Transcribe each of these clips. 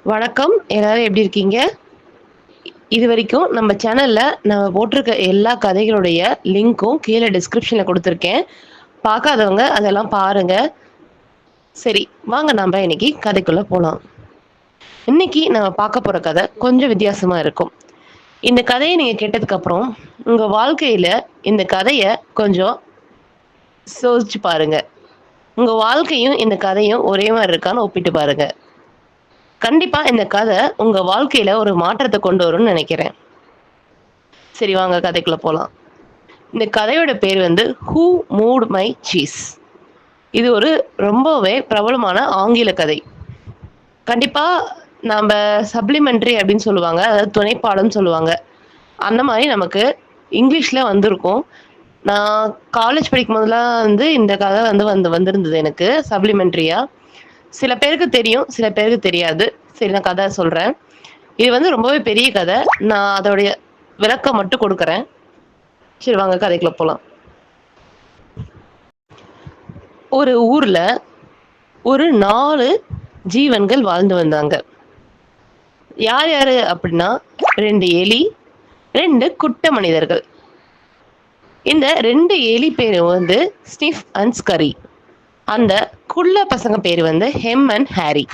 வணக்கம். எல்லாரும் எப்படி இருக்கீங்க? இதுவரைக்கும் நம்ம சேனல்ல நம்ம போட்டிருக்க எல்லா கதைகளுடைய லிங்க்கும் கீழ டிஸ்கிரிப்ஷன்ல குடுத்துருக்கேன். பார்க்காதவங்க அதெல்லாம் பாருங்க. சரி, வாங்க நாம இன்னைக்கு கதைக்குள்ள போலாம். இன்னைக்கு நம்ம பார்க்க போற கதை கொஞ்சம் வித்தியாசமா இருக்கும். இந்த கதைய நீங்க கேட்டதுக்கு அப்புறம், உங்க வாழ்க்கையில இந்த கதைய கொஞ்சம் சோதிச்சு பாருங்க. உங்க வாழ்க்கையும் இந்த கதையும் ஒரே மாரி இருக்கான்னு ஒப்பிட்டு பாருங்க. கண்டிப்பா இந்த கதை உங்க வாழ்க்கையில ஒரு மாற்றத்த கொண்டு வரும்னு நெனைக்கிறேன். சரி வாங்க கதைக்குள்ள போலாம். இந்த கதையோட பேர் வந்து "ஹூ மூவ்ட் மை சீஸ்". இது ஒரு ரொம்பவே பிரபலமான ஆங்கில கதை. கண்டிப்பா நம்ப சப்ளிமெண்டரி அப்படின்னு சொல்லுவாங்க. அதாவது துணைப்பாடம்னு சொல்லுவாங்க. அந்த மாரி நமக்கு இங்கிலீஷ்ல வந்திருக்கும். நான் காலேஜ் படிக்கும்போதெல்லாம் வந்து இந்த கதை வந்திருந்தது எனக்கு சப்ளிமெண்டரியா. சில பேருக்கு தெரியும், சில பேருக்கு தெரியாது. சரி நான் கதை சொல்றேன். இது வந்து ரொம்பவே பெரிய கதை. நான் அதோடைய விளக்கம் மட்டும் குடுக்குறேன். சரி வாங்க கதைக்குள்ள போலாம். ஒரு ஊர்ல ஒரு 4 ஜீவன்கள் வாழ்ந்து வந்தாங்க. யார் யாரு அப்படின்னா 2 எலி, 2 குட்ட மனிதர்கள். இந்த 2 எலி பேரு வந்து ஸ்னிஃப் அண்ட் ஸ்கரி. அந்த குள்ள பசங்க பேரு வந்து ஹெம் அண்ட் ஹாரி.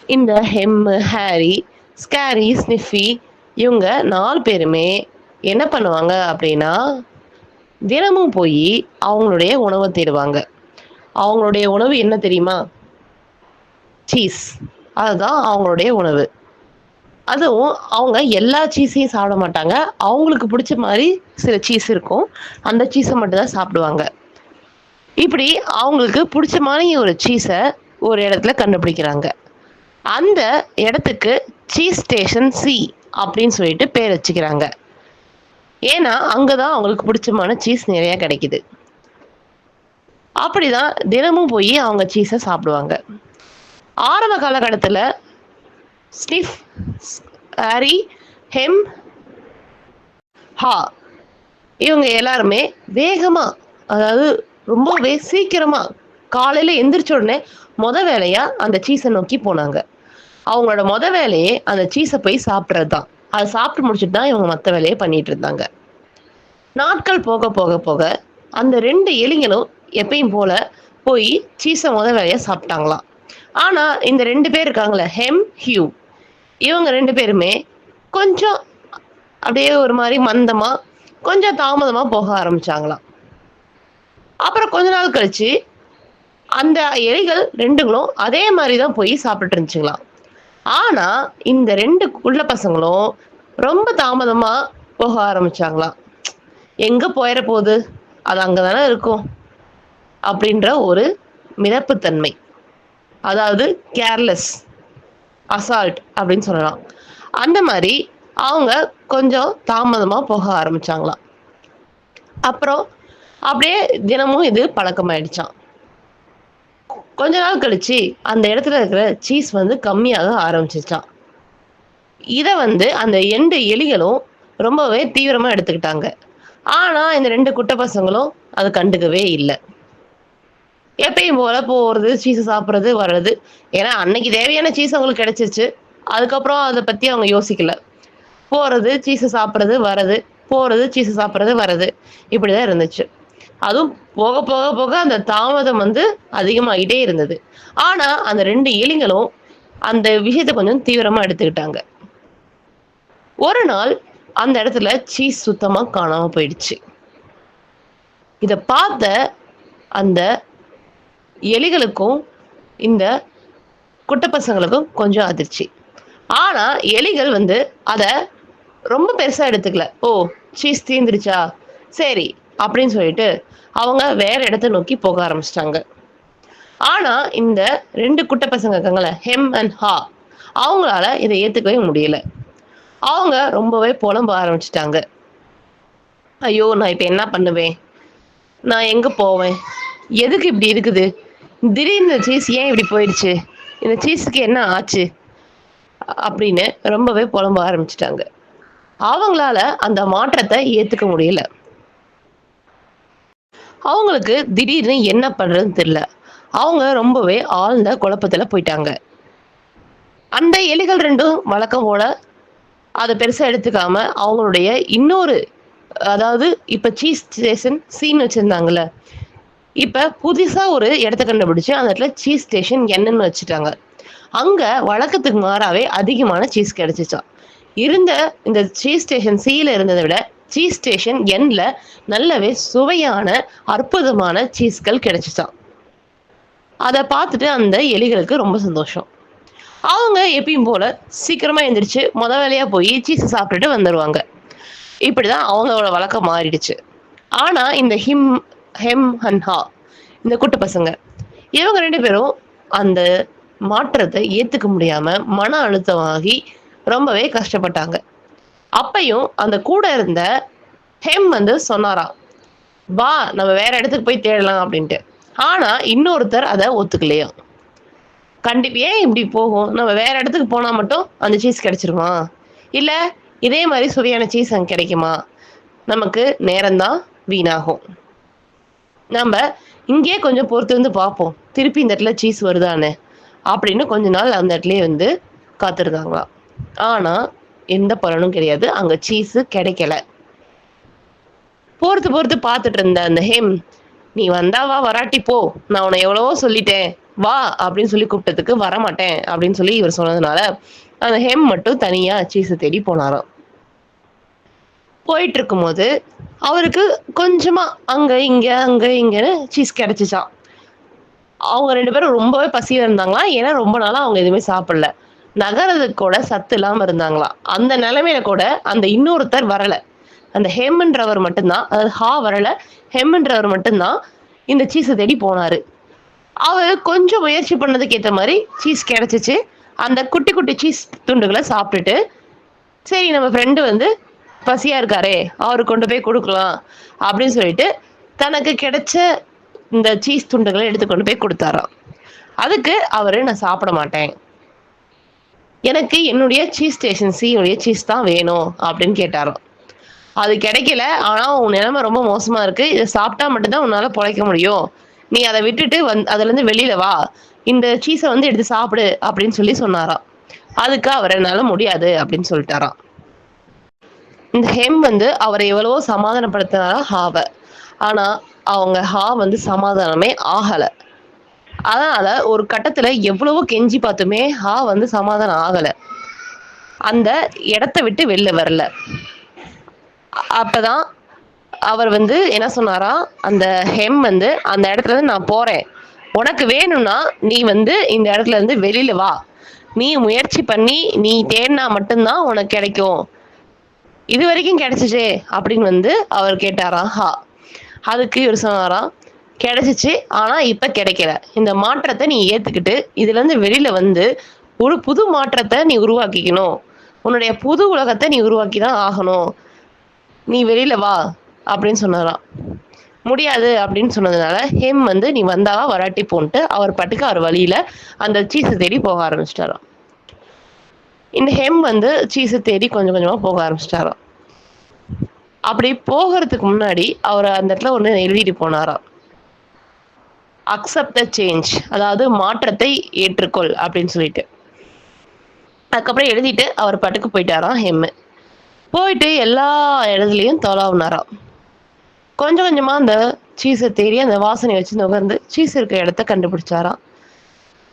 இந்த ஹெம், ஹாரி, ஸ்கேரி, ஸ்னிஃபி இவங்க 4 பேருமே என்ன பண்ணுவாங்க அப்படின்னா, தினமும் போயி அவங்களுடைய உணவ தேடுவாங்க. அவங்களுடைய உணவு என்ன தெரியுமா? சீஸ். அதுதான் அவங்களுடைய உணவு. அதுவும் அவங்க எல்லா சீஸையும் சாப்பிட மாட்டாங்க. அவங்களுக்கு புடிச்ச மாரி சில சீஸ் இருக்கும். அந்த சீஸ மட்டும் தான் சாப்பிடுவாங்க. இப்படி அவங்களுக்கு புடிச்ச மாரி ஒரு சீஸ ஒரு இடத்துல கண்டுபிடிக்கிறாங்க. அந்த இடத்துக்கு சீஸ் ஸ்டேஷன் சி அப்படின்னு சொல்லிட்டு பேர் வச்சுக்கிறாங்க. ஏன்னா, அங்க தான் அவங்களுக்கு புடிச்சமான சீஸ் நிறைய கிடைக்குது. அப்படிதான் தினமும் போயி அவங்க சீஸ சாப்பிடுவாங்க. ஆரம்ப காலகட்டத்துல ஸ்னிஃப், ஹாரி, ஹெம், ஹா இவங்க எல்லாருமே வேகமா, அதாவது ரொம்பவே சீக்கிரமா காலையில எந்திரிச்ச உடனே மொத வேலையா அந்த சீஸ நோக்கி போனாங்க. அவங்களோட மொத வேலையே அந்த சீஸ போய் சாப்பிடுறது தான். அத சாப்பிட்டு முடிச்சுட்டு தான் இவங்க மத்த வேலைய பண்ணிட்டு இருந்தாங்க. நாட்கள் போக போக போக அந்த 2 எலிங்களும் எப்பயும் போல போய் சீஸ மொத வேலையா சாப்பிட்டாங்களாம். ஆனா இந்த 2 பேர் இருக்காங்கல்ல, ஹெம், ஹியூ இவங்க 2 பேருமே கொஞ்சம் அப்படியே ஒரு மாரி மந்தமா, கொஞ்சம் தாமதமா போக ஆரம்பிச்சாங்களாம். அப்புறம் கொஞ்ச நாள் கழிச்சு, அந்த எலிகள் 2ங்களும் அதே மாரி தான் போய் சாப்பிட்டுட்டு இருந்துச்சுங்களாம். ஆனா, இந்த 2 குள்ள பசங்களும் ரொம்ப தாமதமா போக ஆரம்பிச்சாங்களாம். எங்க போயிற போது? அது அங்க தானே இருக்கும். அப்படின்ற ஒரு மிதப்புத்தன்மை. அதாவது கேர்லெஸ், அசால்ட் அப்படின்னு சொல்லலாம். அந்த மாரி அவங்க கொஞ்சம் தாமதமா போக ஆரம்பிச்சாங்களாம். அப்புறம் அப்படியே தினமும் இது பழக்கமாயிடுச்சாம். கொஞ்ச நாள் கழிச்சு அந்த இடத்துல இருக்கிற சீஸ் வந்து கம்மியாக ஆரம்பிச்சுச்சாம். இத வந்து அந்த 2 எலிகளும் ரொம்பவே தீவிரமா எடுத்துக்கிட்டாங்க. ஆனா இந்த 2 குட்ட பசங்களும் அத கண்டுக்கவே இல்ல. எப்பயும் போல போறது, சீஸ சாப்பிடுறது, வர்றது. ஏன்னா அன்னைக்கு தேவையான சீஸ் அவங்களுக்கு கிடைச்சிருச்சு. அதுக்கப்புறம் அத பத்தி அவங்க யோசிக்கல. போறது, சீஸ சாப்பிடுறது, வர்றது. போறது, சீஸ சாப்பிடுறது, வர்றது. இப்படிதான் இருந்துச்சு. அதுவும் போக போக போக அந்த தாமதம் வந்து அதிகமாயிட்டே இருந்தது. ஆனா அந்த 2 எலிங்களும் அந்த விஷயத்த கொஞ்சம் தீவிரமா எடுத்துக்கிட்டாங்க. ஒரு நாள் அந்த இடத்துல சீஸ் சுத்தமா காணாம போயிடுச்சு. இத பார்த்த அந்த எலிகளுக்கும், இந்த குட்ட பசங்களுக்கும் கொஞ்சம் அதிர்ச்சி. ஆனா எலிகள் வந்து அத ரொம்ப பெருசா எடுத்துக்கல. "ஓ! சீஸ் தீர்ந்துருச்சா? சரி" அப்படின்னு சொல்லிட்டு அவங்க வேற இடத்த நோக்கி போக ஆரம்பிச்சுட்டாங்க. ஆனா இந்த 2 குட்ட பசங்க இருக்காங்கல்ல, ஹெம் அண்ட் ஹா அவங்களால இத ஏத்துக்கவே முடியல. அவங்க ரொம்பவே புலம்ப ஆரம்பிச்சுட்டாங்க. "ஐயோ! நான் இப்ப என்ன பண்ணுவேன்? நான் எங்க போவேன்? எதுக்கு இப்படி இருக்குது? திடீர்னு இந்த சீஸ் ஏன் இப்படி போயிடுச்சு? இந்த சீஸுக்கு என்ன ஆச்சு?" அப்படின்னு ரொம்பவே புலம்ப ஆரம்பிச்சுட்டாங்க. அவங்களால அந்த மாற்றத்த ஏத்துக்க முடியல. அவங்களுக்கு திடீர்னு என்ன பண்றதுன்னு தெரியல. அவங்க ரொம்பவே ஆழ்ந்த குழப்பத்துல போயிட்டாங்க. அந்த எலிகள் ரெண்டும் வழக்கம் போல அதை பெருசா எடுத்துக்காம அவங்களுடைய இன்னொரு, அதாவது இப்ப சீஸ் ஸ்டேஷன் சீன் வச்சிருந்தாங்கல்ல, இப்ப புதுசா ஒரு இடத்த கண்டுபிடிச்சு அந்த இடத்துல சீஸ் ஸ்டேஷன் என்னன்னு வச்சுட்டாங்க. அங்க வழக்கத்துக்கு மாறாவே அதிகமான சீஸ் கிடைச்சிச்சாம். இருந்த இந்த சீஸ் ஸ்டேஷன் சில இருந்ததை விட சீஸ் ஸ்டேஷன் என்ல நல்லாவே சுவையான அற்புதமான சீஸ்கள் கிடைச்சிச்சாம். அதை பார்த்துட்டு அந்த எலிகளுக்கு ரொம்ப சந்தோஷம். அவங்க எப்பயும் போல சீக்கிரமா எந்திரிச்சு வேலையா போய் சீஸ் சாப்பிட்டுட்டு வந்துருவாங்க. இப்படிதான் அவங்களோட வழக்கம் மாறிடுச்சு. ஆனா இந்த ஹெம் அண்ட் ஹா, இந்த குட்டி பசங்க, இவங்க 2 பேரும் அந்த மாற்றத்தை ஏத்துக்க முடியாம மன அழுத்தமாகி ரொம்பவே கஷ்டப்பட்டாங்க. அப்பயும் அந்த கூட இருந்த ஹெம் சொன்னாராம், வா நம்ம வேற இடத்துக்கு போய் தேடலாம் அப்படின்ட்டு. ஆனா இன்னொருத்தர் அதை ஒத்துக்கலையா. கண்டிப்பா ஏன் இப்படி போகும், நம்ம வேற இடத்துக்கு போனா மட்டும் அந்த சீஸ் கிடைச்சிருமா, இல்ல இதே மாதிரி சுவையான சீஸ் அங்க கிடைக்குமா, நமக்கு நேரம்தான் வீணாகும். நம்ம இங்கேயே கொஞ்சம் பொறுத்து வந்து பார்ப்போம், திருப்பி இந்த இடத்துல சீஸ் வருதான்னு அப்படின்னு கொஞ்ச நாள் அந்த இடத்துலயே காத்திருக்காங்களாம். ஆனா எந்த பலனும் கிடையாது, அங்க சீஸ் கிடைக்கல. பொறுத்து பார்த்துட்டு இருந்த அந்த ஹெம், நீ வந்தா வா, வராட்டி போ, நான் உன்னை எவ்வளவோ சொல்லிட்டேன் வா அப்படின்னு சொல்லி கூப்பிட்டதுக்கு வரமாட்டேன் அப்படின்னு சொல்லி இவர் சொன்னதுனால அந்த ஹெம் மட்டும் தனியா சீஸை தேடி போனாராம். போயிட்டு இருக்கும்போது அவருக்கு கொஞ்சமா அங்க இங்கன்னு சீஸ் கிடைச்சிச்சான். அவங்க 2 பேரும் ரொம்பவே பசியா இருந்தாங்களாம். ஏன்னா ரொம்ப நாளா அவங்க எதுவுமே சாப்பிடல. நகரத்துக்கு கூட சத்து இல்லாம இருந்தாங்களாம். அந்த நிலைமையில கூட அந்த இன்னொருத்தர் வரல. அந்த ஹெம்ன்றவர் மட்டும்தான், அதாவது ஹா வரல, ஹெம்ன்றவர் மட்டும்தான் இந்த சீஸை தேடி போனாரு. அவர் கொஞ்சம் முயற்சி பண்ணதுக்கு ஏற்ற மாதிரி சீஸ் கிடைச்சிச்சு. அந்த குட்டி குட்டி சீஸ் துண்டுகளை சாப்பிட்டுட்டு, சரி நம்ம ஃப்ரெண்டு பசியா இருக்காரே, அவருக்கு கொண்டு போய் கொடுக்கலாம் அப்படின்னு சொல்லிட்டு தனக்கு கிடைச்ச இந்த சீஸ் துண்டுகளை எடுத்து கொண்டு போய் கொடுத்தாராம். அதுக்கு அவரு, நான் சாப்பிட மாட்டேன், எனக்கு என்னுடைய சீஸ் ஸ்டேஷன் சியுடைய சீஸ் தான் வேணும் அப்படின்னு கேட்டாராம். அது கிடைக்கல, ஆனா உன் நிலைமை ரொம்ப மோசமா இருக்கு, இதை சாப்பிட்டா மட்டும்தான் உன்னால பொழைக்க முடியும், நீ அதை விட்டுட்டு அதுல இருந்து வெளியில வா, இந்த சீஸை எடுத்து சாப்பிடு அப்படின்னு சொல்லி சொன்னாராம். அதுக்கு அவர் என்னால முடியாது அப்படின்னு சொல்லிட்டாராம். இந்த ஹெம் அவரை எவ்வளவோ சமாதானப்படுத்தினாரா ஹாவை. ஆனா அவங்க ஹா சமாதானமே ஆகல. அதனால ஒரு கட்டத்துல எவ்வளவோ கெஞ்சி பார்த்துமே ஹா சமாதானம் ஆகல. அந்த இடத்தை விட்டு வெளில வரல. அப்பதான் அவர் என்ன சொன்னாரா, அந்த ஹெம் அந்த இடத்துல இருந்து நான் போறேன், உனக்கு வேணும்னா நீ இந்த இடத்துல இருந்து வெளியில வா, நீ முயற்சி பண்ணி நீ தேடினா மட்டும்தான் உனக்கு கிடைக்கும், இது வரைக்கும் கிடைச்சிச்சே அப்படின்னு அவர் கேட்டாராம் ஹா. அதுக்கு இவர் சொன்னாராம், கிடைச்சிச்சு, ஆனா இப்ப கிடைக்கல, இந்த மாற்றத்தை நீ ஏத்துக்கிட்டு இதுல இருந்து வெளியில ஒரு புது மாற்றத்தை நீ உருவாக்கிக்கணும், உன்னுடைய புது உலகத்தை நீ உருவாக்கிதான் ஆகணும், நீ வெளியில வா அப்படின்னு சொன்னாராம். முடியாது அப்படின்னு சொன்னதுனால ஹெம் நீ வந்தாவா வராட்டி போன்ட்டு அவர் பாட்டுக்கு அவர் வழியில அந்த சீஸை தேடி போக ஆரம்பிச்சிட்டாராம். இந்த ஹெம் சீஸை தேடி கொஞ்சம் கொஞ்சமா போக ஆரம்பிச்சிட்டாராம். அப்படி போகிறதுக்கு முன்னாடி அவர் அந்த இடத்துல ஒண்ணு எழுதிட்டு போனாராம், அக்செப்ட் த சேஞ்ச், அதாவது மாற்றத்தை ஏற்றுக்கொள் அப்படின்னு சொல்லிட்டு. அதுக்கப்புறம் எழுதிட்டு அவர் பாட்டுக்கு போயிட்டாராம் ஹெம். போயிட்டு எல்லா இடத்துலயும் தொலாவினாராம். கொஞ்சம் கொஞ்சமா அந்த சீஸை தேடி அந்த வாசனை வச்சு நுகர்ந்து சீஸ் இருக்க இடத்த கண்டுபிடிச்சாராம்.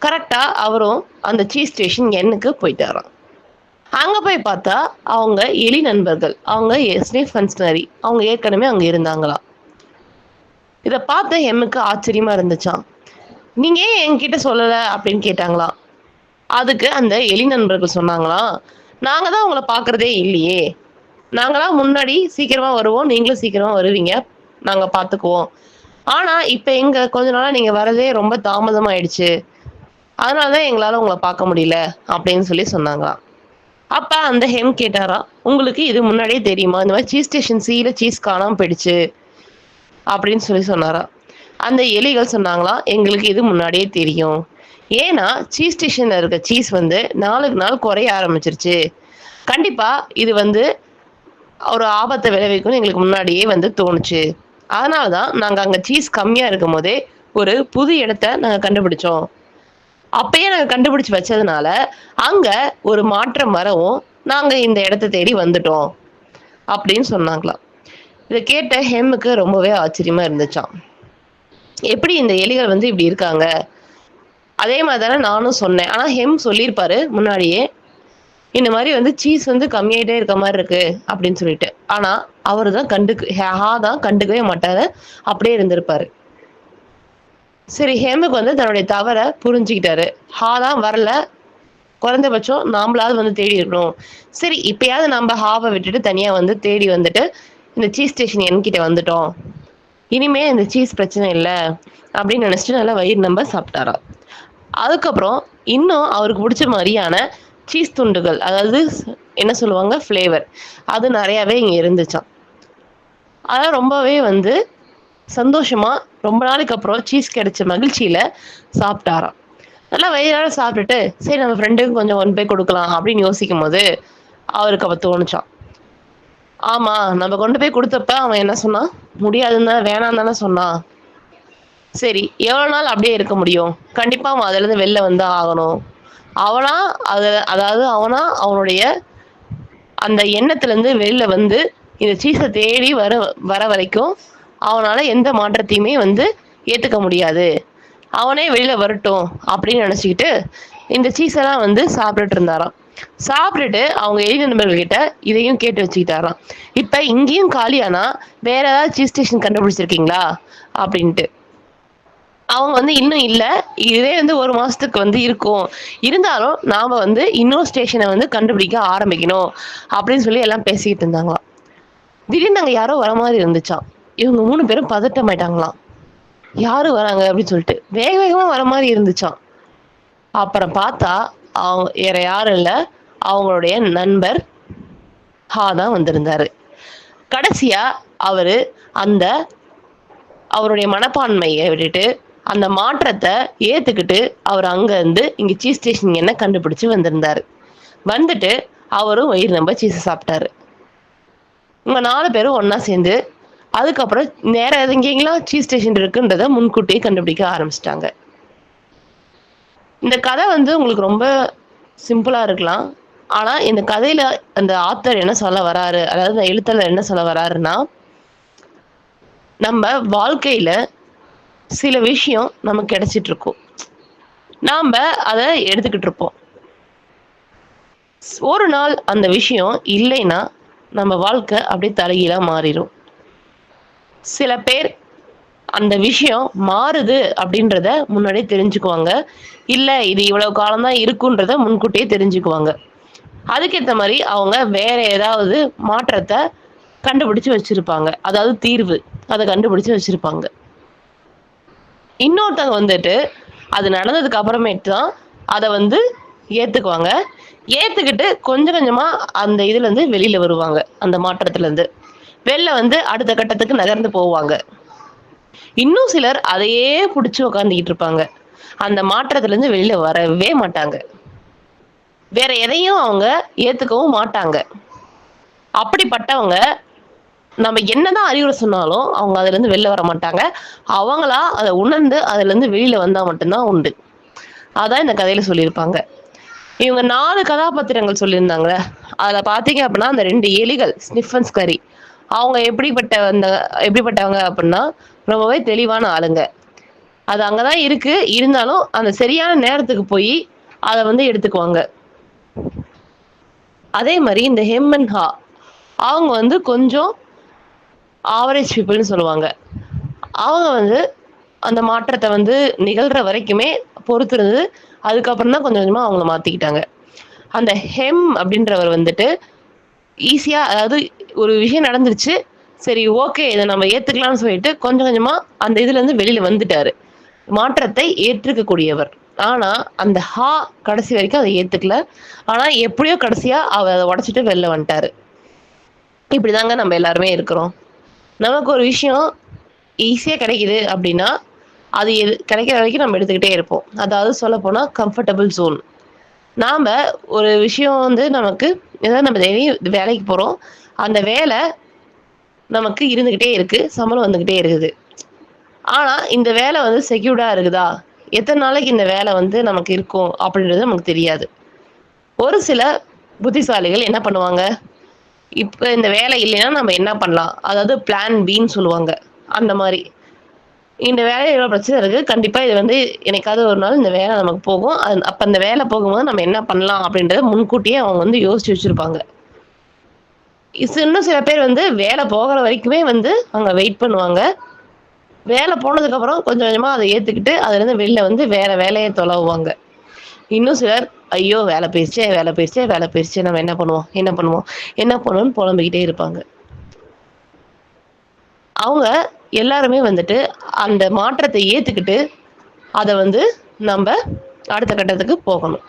கரெக்டா அவரும் அந்த சீஸ் ஸ்டேஷன் எண்ணுக்கு போயிட்டாராம். அங்க போய் பார்த்தா அவங்க எலி நண்பர்கள், அவங்க ஸ்னிஃப் அண்ட் ஸ்னரி, அவங்க ஏற்கனவே அங்க இருந்தாங்களாம். இதை பார்த்த ஹெம்முக்கு ஆச்சரியமா இருந்துச்சாம். நீங்க ஏன் என்கிட்ட சொல்லல அப்படின்னு கேட்டாங்களாம். அதுக்கு அந்த எலி நண்பர்கள் சொன்னாங்களாம், நாங்க தான் உங்களை பாக்குறதே இல்லையே, நாங்களாம் முன்னாடி சீக்கிரமா வருவோம், நீங்களும் சீக்கிரமா வருவீங்க, நாங்க பாத்துக்குவோம், ஆனா இப்ப எங்க கொஞ்ச நாளா நீங்க வரதே ரொம்ப தாமதம் ஆயிடுச்சு, அதனாலதான் எங்களால உங்களை பார்க்க முடியல அப்படின்னு சொல்லி சொன்னாங்களாம். அப்ப அந்த ஹெம் கேட்டாரா, உங்களுக்கு இது முன்னாடியே தெரியுமா, இந்த மாதிரி சீஸ் ஸ்டேஷன் சில சீஸ் காணாம போயிடுச்சு அப்படின்னு சொல்லி சொன்னாரா. அந்த எலிகள் சொன்னாங்களா, எங்களுக்கு இது முன்னாடியே தெரியும், ஏன்னா சீஸ் ஸ்டேஷன்ல இருக்க சீஸ் நாளுக்கு நாள் குறைய ஆரம்பிச்சிருச்சு, கண்டிப்பா இது ஒரு ஆபத்தை விளைவிக்கும்னு எங்களுக்கு முன்னாடியே தோணுச்சு, அதனாலதான் நாங்க அங்க சீஸ் கம்மியா இருக்கும் போதே ஒரு புது இடத்த நாங்க கண்டுபிடிச்சோம், அப்பயே நாங்க கண்டுபிடிச்சு வச்சதுனால அங்க ஒரு மாற்றம் வரவும் நாங்க இந்த இடத்த தேடி வந்துட்டோம் அப்படின்னு சொன்னாங்களாம். இதை கேட்ட ஹெம்முக்கு ரொம்பவே ஆச்சரியமா இருந்துச்சாம். எப்படி இந்த எலிகள் வந்து இப்படி இருக்காங்க? அதே மாதிரி தானே நானும் சொன்னேன். ஆனா ஹெம் சொல்லியிருப்பாரு முன்னாடியே, இந்த மாதிரி வந்து சீஸ் வந்து கம்மியாயிட்டே இருக்க மாதிரி இருக்கு அப்படின்னு சொல்லிட்டு. ஆனா அவரு தான் கண்டுக்கவே மாட்டாரு, அப்படியே இருந்திருப்பாரு. சரி, ஹேமுக்கு வந்து தன்னுடைய தவற புரிஞ்சுக்கிட்டாரு. தான் வரல, குறைந்தபட்சம் நாமளாவது வந்து தேடி இருக்கணும். சரி, இப்பயாவது நம்ம ஹாவை விட்டுட்டு தனியா வந்து தேடி வந்துட்டு இந்த சீஸ் ஸ்டேஷன் என்கிட்ட வந்துட்டோம், இனிமே இந்த சீஸ் பிரச்சனை இல்லை அப்படின்னு நினைச்சிட்டு நல்லா வயிறு நம்ப சாப்பிட்டாராம். அதுக்கப்புறம் இன்னும் அவருக்கு பிடிச்ச மாதிரியான சீஸ் துண்டுகள், அதாவது என்ன சொல்லுவாங்க, ஃப்ளேவர், அது நிறையாவே இங்க இருந்துச்சாம். அதான் ரொம்பவே வந்து சந்தோஷமா ரொம்ப நாளைக்கு அப்புறம் சீஸ் கிடைச்ச மகிழ்ச்சியில சாப்பிட்டாராம். நல்லா வயிறார சாப்பிட்டுட்டு சரி நம்ம ஃப்ரெண்டுக்கு கொஞ்சம் ஒன் போய் கொடுக்கலாம் அப்படின்னு யோசிக்கும் போது அவருக்கு அப்ப தோணுச்சான், ஆமா நம்ம கொண்டு போய் கொடுத்தப்ப அவன் என்ன சொன்னான், முடியாதுன்னு தானே, வேணாம் தானே சொன்னான். சரி, எவ்வளவு நாள் அப்படியே இருக்க முடியும்? கண்டிப்பா அவன் அதுல இருந்து வெளில வந்து ஆகணும். அவனா அவனா அவனுடைய அந்த எண்ணத்துல இருந்து வெளில வந்து இந்த சீஸை தேடி வர வர வரைக்கும் அவனால எந்த மாற்றத்தையுமே வந்து ஏத்துக்க முடியாது. அவனே வெளியில வரட்டும் அப்படின்னு நினைச்சுக்கிட்டு இந்த சீஸ் எல்லாம் வந்து சாப்பிட்டுட்டு இருந்தாராம். சாப்பிட்டுட்டு அவங்க எலி நண்பர்கள் கிட்ட இதையும் கேட்டு வச்சுக்கிட்டாராம், இப்ப இங்கேயும் காலியானா வேற ஏதாவது சீஸ் ஸ்டேஷன் கண்டுபிடிச்சிருக்கீங்களா அப்படின்ட்டு. அவங்க வந்து இன்னும் இல்ல, இதே வந்து 1 மாசத்துக்கு வந்து இருக்கும், இருந்தாலும் நாம வந்து இன்னொரு ஸ்டேஷனை வந்து கண்டுபிடிக்க ஆரம்பிக்கணும் அப்படின்னு சொல்லி எல்லாம் பேசிக்கிட்டு இருந்தாங்களாம். திடீர்னு அங்க யாரோ வர மாதிரி இருந்துச்சாம். இவங்க 3 பேரும் பதட்டமாயிட்டாங்களாம். யாரு வராங்க அப்படின்னு சொல்லிட்டு வேக வேகமா வர மாதிரி இருந்துச்சாம். அப்புறம் பார்த்தா அவங்க வேற யாரும் இல்ல, அவங்களுடைய நண்பர் தான் வந்திருந்தாரு. கடைசியா அவரு அந்த அவருடைய மனப்பான்மையை விட்டுட்டு அந்த மாற்றத்தை ஏத்துக்கிட்டு அவர் அங்க இருந்து இங்க சீஸ் ஸ்டேஷன் என்ன கண்டுபிடிச்சு வந்திருந்தாரு. வந்துட்டு அவரும் வயிறு நம்ப சீஸ் சாப்பிட்டாரு. இவங்க 4 பேரும் ஒன்னா சேர்ந்து அதுக்கப்புறம் நேர எங்கெங்கெல்லாம் சீஸ் ஸ்டேஷன் இருக்குன்றத முன்கூட்டியே கண்டுபிடிக்க ஆரம்பிச்சிட்டாங்க. இந்த கதை வந்து உங்களுக்கு ரொம்ப சிம்பிளா இருக்கலாம். ஆனா இந்த கதையில அந்த ஆத்தர் என்ன சொல்ல வராரு, அதாவது அந்த எழுத்தாளர் என்ன சொல்ல வராருன்னா, நம்ம வாழ்க்கையில சில விஷயம் நமக்கு கிடைச்சிட்டு இருக்கும், நாம அதை எடுத்துக்கிட்டு இருப்போம். ஒரு நாள் அந்த விஷயம் இல்லைன்னா நம்ம வாழ்க்கை அப்படியே தலைகீழா மாறிடும். சில பேர் அந்த விஷயம் மாறுது அப்படின்றத முன்னாடியே தெரிஞ்சுக்குவாங்க, இல்ல இது இவ்வளவு காலம்தான் இருக்குன்றத முன்கூட்டியே தெரிஞ்சுக்குவாங்க. அதுக்கேற்ற மாதிரி அவங்க வேற ஏதாவது மாற்றத்தை கண்டுபிடிச்சு வச்சிருப்பாங்க, அதாவது தீர்வு அதை கண்டுபிடிச்சு வச்சிருப்பாங்க. இன்னொருத்தவங்க வந்துட்டு அது நடந்ததுக்கு அப்புறமேட்டு தான் அதை வந்து ஏத்துக்குவாங்க. ஏத்துக்கிட்டு கொஞ்சம் கொஞ்சமா அந்த இதுல இருந்து வெளியில வருவாங்க, அந்த மாற்றத்துல இருந்து வெளில வந்து அடுத்த கட்டத்துக்கு நகர்ந்து போவாங்க. இன்னும் சிலர் அதையே புடிச்சு உக்காந்துக்கிட்டு இருப்பாங்க, அந்த மாற்றத்துல இருந்து வெளியில வரவே மாட்டாங்க, வேற எதையும் அவங்க ஏத்துக்கவும் மாட்டாங்க. அப்படிப்பட்டவங்க நம்ம என்னதான் அறிவுரை சொன்னாலும் அவங்க அதுல இருந்து வெளில வர மாட்டாங்க. அவங்களா அதை உணர்ந்து அதுல இருந்து வெளியில வந்தா மட்டும்தான் உண்டு. அதான் இந்த கதையில சொல்லியிருப்பாங்க. இவங்க 4 கதாபாத்திரங்கள் சொல்லியிருந்தாங்க. அதுல பாத்தீங்க அப்படின்னா அந்த 2 எலிகள் ஸ்னிஃப் அண்ட் ஸ்கரி, அவங்க எப்படிப்பட்டவங்க அப்படின்னா ரொம்பவே தெளிவான ஆளுங்க. அது அங்கதான் இருக்கு, இருந்தாலும் அந்த சரியான நேரத்துக்கு போய் அதை வந்து எடுத்துக்குவாங்க. அதே மாதிரி இந்த ஹெம் அண்ட் ஹா, அவங்க வந்து கொஞ்சம் ஆவரேஜ் பீப்புள்னு சொல்லுவாங்க. அவங்க வந்து அந்த மாற்றத்தை வந்து நிகழ்ற வரைக்குமே பொறுத்திருந்து அதுக்கப்புறம் தான் கொஞ்சம் கொஞ்சமா அவங்கள மாத்திக்கிட்டாங்க. அந்த ஹெம் அப்படின்றவர் வந்துட்டு ஈஸியா, அதாவது ஒரு விஷயம் நடந்துருச்சு, சரி ஓகே இதை நம்ம ஏத்துக்கலாம்னு சொல்லிட்டு கொஞ்சம் கொஞ்சமா அந்த இதுல இருந்து வெளியில வந்துட்டாரு, மாற்றத்தை ஏற்றுக்கக்கூடியவர். ஆனா அந்த கடைசி வரைக்கும் அதை ஏத்துக்கல. ஆனா எப்படியோ கடைசியா அவர் அதை உடைச்சிட்டு வெளில வந்துட்டாரு. இப்படிதாங்க நம்ம எல்லாருமே இருக்கிறோம். நமக்கு ஒரு விஷயம் ஈஸியா கிடைக்குது அப்படின்னா அது கிடைக்கிற வரைக்கும் நம்ம எடுத்துக்கிட்டே இருப்போம். அதாவது சொல்ல போனா கம்ஃபர்டபுள் ஜோன். நாம ஒரு விஷயம் வந்து நமக்கு ஏதாவது நம்ம வேலைக்கு போறோம், அந்த வேலை நமக்கு இருந்துகிட்டே இருக்கு, சம்பளம் வந்துகிட்டே இருக்குது. ஆனா இந்த வேலை வந்து செக்யூர்டா இருக்குதா, எத்தனை நாளைக்கு இந்த வேலை வந்து நமக்கு இருக்கும் அப்படின்றது நமக்கு தெரியாது. ஒரு சில புத்திசாலிகள் என்ன பண்ணுவாங்க, இப்ப இந்த வேலை இல்லைன்னா நம்ம என்ன பண்ணலாம்? அதாவது பிளான் பின்னு சொல்லுவாங்க. அந்த மாரி. இந்த வேலையில இவ்வளோ பிரச்சனை இருக்கு. கண்டிப்பா இது வந்து என்னைக்காவது ஒரு நாள் இந்த வேலை நமக்கு போகும். அப்ப அந்த வேலை போகும்போது நம்ம என்ன பண்ணலாம் அப்படின்றத முன்கூட்டியே அவங்க வந்து யோசிச்சு வச்சிருப்பாங்க. இன்னும் சில பேர் வந்து வேலை போகுற வரைக்குமே வந்து அவங்க வெயிட் பண்ணுவாங்க. வேலை போனதுக்கப்புறம் கொஞ்சம் கொஞ்சமா அத ஏத்துக்கிட்டு, அதுலேருந்து வெளில வந்து வேற வேலைய தொலவுவாங்க. இன்னும் சிலர், "ஐயோ! வேலை போயிருச்சே, வேலை போயிருச்சே, வேலை போயிருச்சே. நம்ம என்ன பண்ணுவோம்? என்ன பண்ணுவோம்? என்ன பண்ணுவோம்ன்னு" புலம்பிக்கிட்டே இருப்பாங்க. அவங்க எல்லாருமே வந்துட்டு அந்த மாற்றத்த ஏத்துக்கிட்டு, அத வந்து நம்ப அடுத்த கட்டத்துக்கு போகணும்.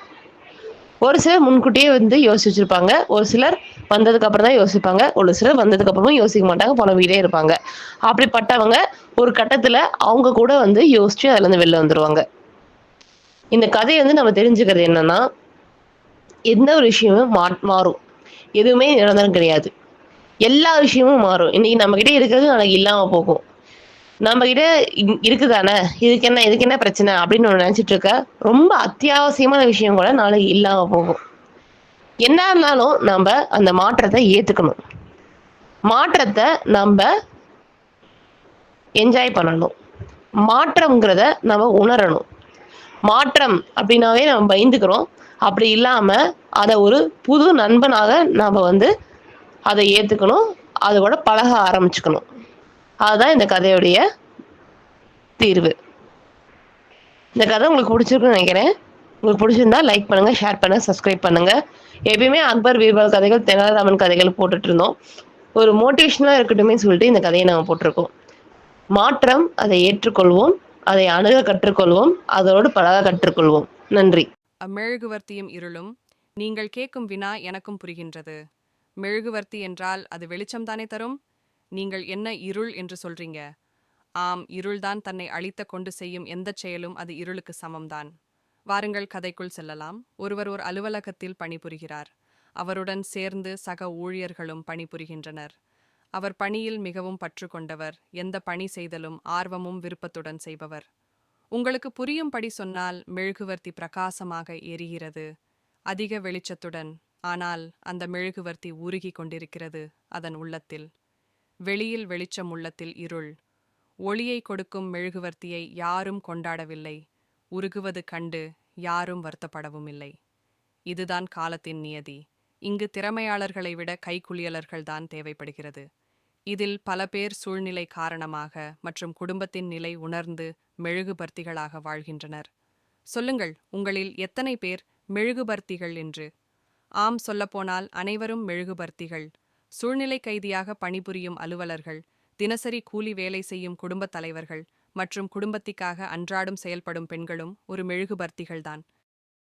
ஒரு சிலர் முன்கூட்டியே வந்து யோசிச்சு வச்சிருப்பாங்க. ஒரு சிலர் வந்ததுக்கு அப்புறம் தான் யோசிப்பாங்க. ஒரு சிலர் வந்ததுக்கு அப்புறமும் யோசிக்க மாட்டாங்க. புலம்பிக்கிட்டே இருப்பாங்க. அப்படிப்பட்டவங்க ஒரு கட்டத்துல அவங்க கூட வந்து யோசிச்சு அதுலருந்து வெளில வந்துருவாங்க. இந்த கதைய வந்து நம்ம தெரிஞ்சுக்கிறது என்னன்னா, எந்த ஒரு விஷயமும் மாறும். எதுவுமே நிரந்தரம் கிடையாது. எல்லா விஷயமும் மாறும். இன்னைக்கு நம்மகிட்ட இருக்கிறது நாளைக்கு இல்லாம போகும். நம்மகிட்ட இருக்கு தானே, இதுக்கு என்ன பிரச்சனை அப்படின்னு ஒண்ணு நெனச்சுட்டு இருக்க, ரொம்ப அத்தியாவசியமான விஷயம் கூட நாளைக்கு இல்லாம போகும். என்ன இருந்தாலும் நம்ப அந்த மாற்றத்த ஏத்துக்கணும். மாற்றத்த நம்ப என்ஜாய் பண்ணணும். மாற்றம்ங்கிறத நம்ம உணரணும். மாற்றம் அப்படின்னாவே நம்ம பயந்துக்கிறோம். அப்படி இல்லாம, அத ஒரு புது நண்பனாக நாம வந்து அத ஏத்துக்கணும். அதோட பழக ஆரம்பிச்சுக்கணும். அதுதான் இந்த கதையுடைய தீர்வு. இந்த கதை உங்களுக்கு புடிச்சிருக்கும்னு நெனைக்கிறேன். உங்களுக்கு புடிச்சிருந்தா லைக் பண்ணுங்க, ஷேர் பண்ணுங்க, சப்ஸ்கிரைப் பண்ணுங்க. எப்பயுமே அக்பர், பீர்பால் கதைகள், தெனாலிராமன் கதைகள் போட்டுட்டு இருந்தோம். ஒரு மோட்டிவேஷனலா இருக்கட்டுமே சொல்லிட்டு இந்த கதைய நாங்க போட்டிருக்கோம். மாற்றம், அதை ஏற்றுக்கொள்வோம். அதை அணுக கற்றுக்கொள்வோம். அதோடு பழக கற்றுக்கொள்வோம். நன்றி. மெழுகுவர்த்தியும் இருளும். நீங்கள் கேட்கும் வினா எனக்கும் புரிகின்றது. மெழுகுவர்த்தி என்றால் அது வெளிச்சம்தானே தரும்? நீங்கள் என்ன இருள் என்று சொல்றீங்க? ஆம், இருள்தான் தன்னை அழித்த கொண்டு செய்யும் எந்தச் செயலும் அது இருளுக்கு சமம்தான். வாருங்கள் கதைக்குள் செல்லலாம். ஒருவர் ஒரு அலுவலகத்தில் பணிபுரிகிறார். அவருடன் சேர்ந்து சக ஊழியர்களும் பணிபுரிகின்றனர். அவர் பணியில் மிகவும் பற்று கொண்டவர். எந்த பணி செய்தலும் ஆர்வமும் விருப்பத்துடன் செய்பவர். உங்களுக்கு புரியும்படி சொன்னால் மெழுகுவர்த்தி பிரகாசமாக எரிகிறது, அதிக வெளிச்சத்துடன். ஆனால் அந்த மெழுகுவர்த்தி உருகி கொண்டிருக்கிறது அதன் உள்ளத்தில். வெளியில் வெளிச்சம், உள்ளத்தில் இருள். ஒளியை கொடுக்கும் மெழுகுவர்த்தியை யாரும் கொண்டாடவில்லை. உருகுவது கண்டு யாரும் வருத்தப்படவும் இல்லை. இதுதான் காலத்தின் நியதி. இங்கு திறமையாளர்களை விட கைக்குளியலர்கள்தான் தேவைப்படுகிறது. இதில் பல பேர் சூழ்நிலை காரணமாக மற்றும் குடும்பத்தின் நிலை உணர்ந்து மெழுகுபர்த்திகளாக வாழ்கின்றனர். சொல்லுங்கள், உங்களில் எத்தனை பேர் மெழுகுபர்த்திகள் என்று? ஆம், சொல்லப்போனால் அனைவரும் மெழுகுபர்த்திகள். சூழ்நிலை கைதியாக பணிபுரியும் அலுவலர்கள், தினசரி கூலி வேலை செய்யும் குடும்பத் தலைவர்கள் மற்றும் குடும்பத்திற்காக அன்றாடம் செயல்படும் பெண்களும் ஒரு மெழுகுபர்த்திகள்தான்.